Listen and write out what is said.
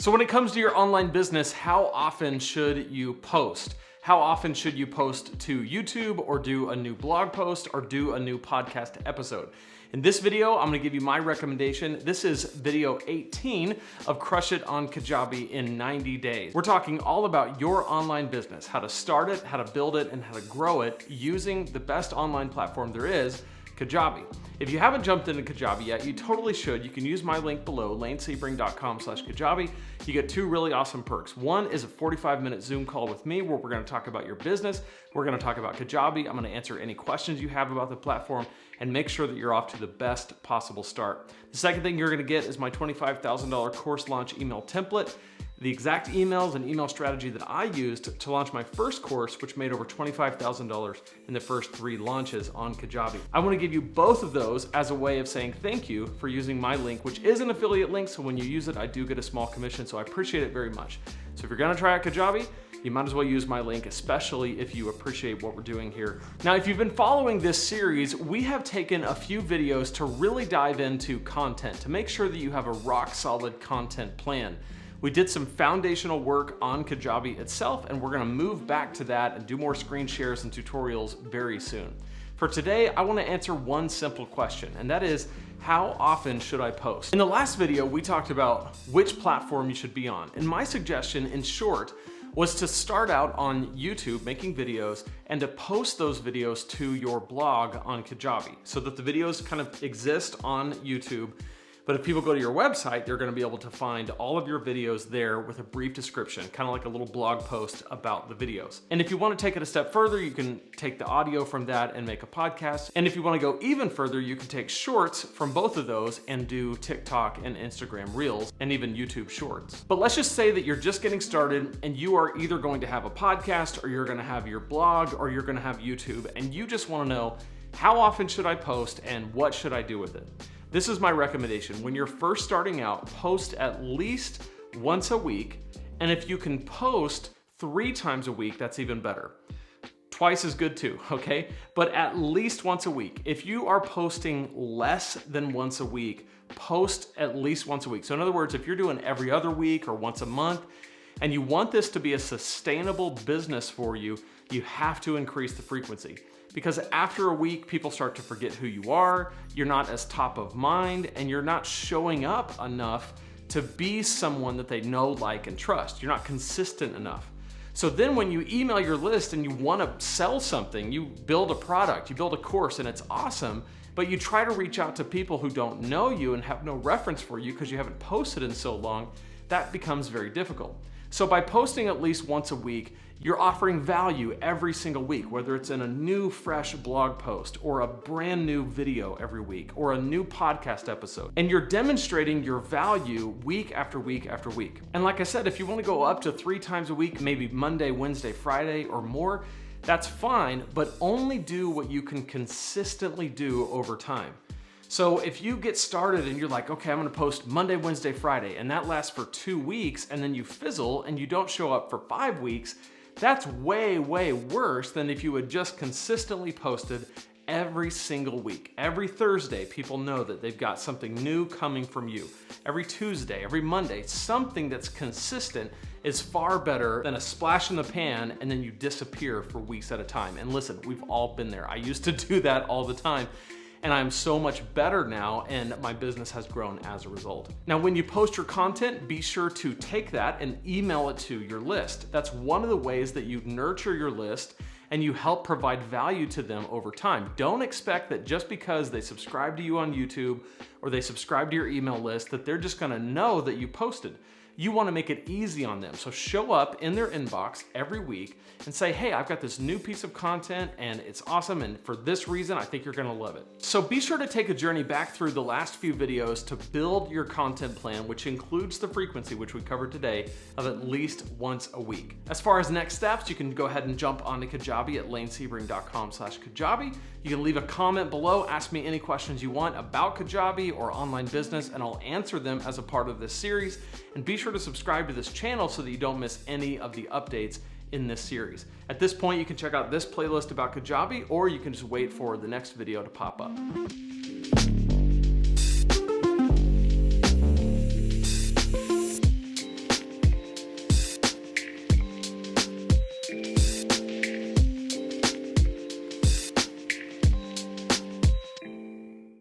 So when it comes to your online business, how often should you post? How often should you post to YouTube or do a new blog post or do a new podcast episode? In this video, I'm gonna give you my recommendation. This is video 18 of Crush It on Kajabi in 90 days. We're talking all about your online business, how to start it, how to build it, and how to grow it using the best online platform there is, Kajabi. If you haven't jumped into Kajabi yet, you totally should. You can use my link below, lanesebring.com/Kajabi. You get two really awesome perks. One is a 45-minute Zoom call with me where we're gonna talk about your business. We're gonna talk about Kajabi. I'm gonna answer any questions you have about the platform and make sure that you're off to the best possible start. The second thing you're gonna get is my $25,000 course launch email template. The exact emails and email strategy that I used to launch my first course, which made over $25,000 in the first 3 launches on Kajabi. I want to give you both of those as a way of saying thank you for using my link, which is an affiliate link, so when you use it, I do get a small commission, so I appreciate it very much. So if you're gonna try out Kajabi, you might as well use my link, especially if you appreciate what we're doing here. Now, if you've been following this series, we have taken a few videos to really dive into content, to make sure that you have a rock solid content plan. We did some foundational work on Kajabi itself, and we're gonna move back to that and do more screen shares and tutorials very soon. For today, I wanna answer one simple question, and that is, how often should I post? In the last video, we talked about which platform you should be on, and my suggestion, in short, was to start out on YouTube making videos and to post those videos to your blog on Kajabi so that the videos kind of exist on YouTube. But if people go to your website, they're gonna be able to find all of your videos there with a brief description, kind of like a little blog post about the videos. And if you wanna take it a step further, you can take the audio from that and make a podcast. And if you wanna go even further, you can take shorts from both of those and do TikTok and Instagram Reels and even YouTube Shorts. But let's just say that you're just getting started and you are either going to have a podcast or you're gonna have your blog or you're gonna have YouTube, and you just wanna know, how often should I post and what should I do with it? This is my recommendation. When you're first starting out, post at least once a week. And if you can post 3 times a week, that's even better. Twice is good too, okay? But at least once a week. If you are posting less than once a week, post at least once a week. So in other words, if you're doing every other week or once a month, and you want this to be a sustainable business for you, you have to increase the frequency. Because after a week, people start to forget who you are, you're not as top of mind, and you're not showing up enough to be someone that they know, like, and trust. You're not consistent enough. So then when you email your list and you wanna sell something, you build a product, you build a course, and it's awesome, but you try to reach out to people who don't know you and have no reference for you because you haven't posted in so long, that becomes very difficult. So by posting at least once a week, you're offering value every single week, whether it's in a new, fresh blog post or a brand new video every week or a new podcast episode. And you're demonstrating your value week after week after week. And like I said, if you want to go up to 3 times a week, maybe Monday, Wednesday, Friday, or more, that's fine, but only do what you can consistently do over time. So if you get started and you're like, okay, I'm gonna post Monday, Wednesday, Friday, and that lasts for 2 weeks, and then you fizzle and you don't show up for 5 weeks, that's way, way worse than if you had just consistently posted every single week. Every Thursday, people know that they've got something new coming from you. Every Tuesday, every Monday, something that's consistent is far better than a splash in the pan and then you disappear for weeks at a time. And listen, we've all been there. I used to do that all the time. And I'm so much better now, and my business has grown as a result. Now, when you post your content, be sure to take that and email it to your list. That's one of the ways that you nurture your list and you help provide value to them over time. Don't expect that just because they subscribe to you on YouTube or they subscribe to your email list that they're just gonna know that you posted. You wanna make it easy on them. So show up in their inbox every week and say, hey, I've got this new piece of content and it's awesome, and for this reason, I think you're gonna love it. So be sure to take a journey back through the last few videos to build your content plan, which includes the frequency, which we covered today, of at least once a week. As far as next steps, you can go ahead and jump onto Kajabi at lanesebring.com/Kajabi. You can leave a comment below, ask me any questions you want about Kajabi or online business, and I'll answer them as a part of this series. And be sure to subscribe to this channel so that you don't miss any of the updates in this series. At this point, you can check out this playlist about Kajabi, or you can just wait for the next video to pop up.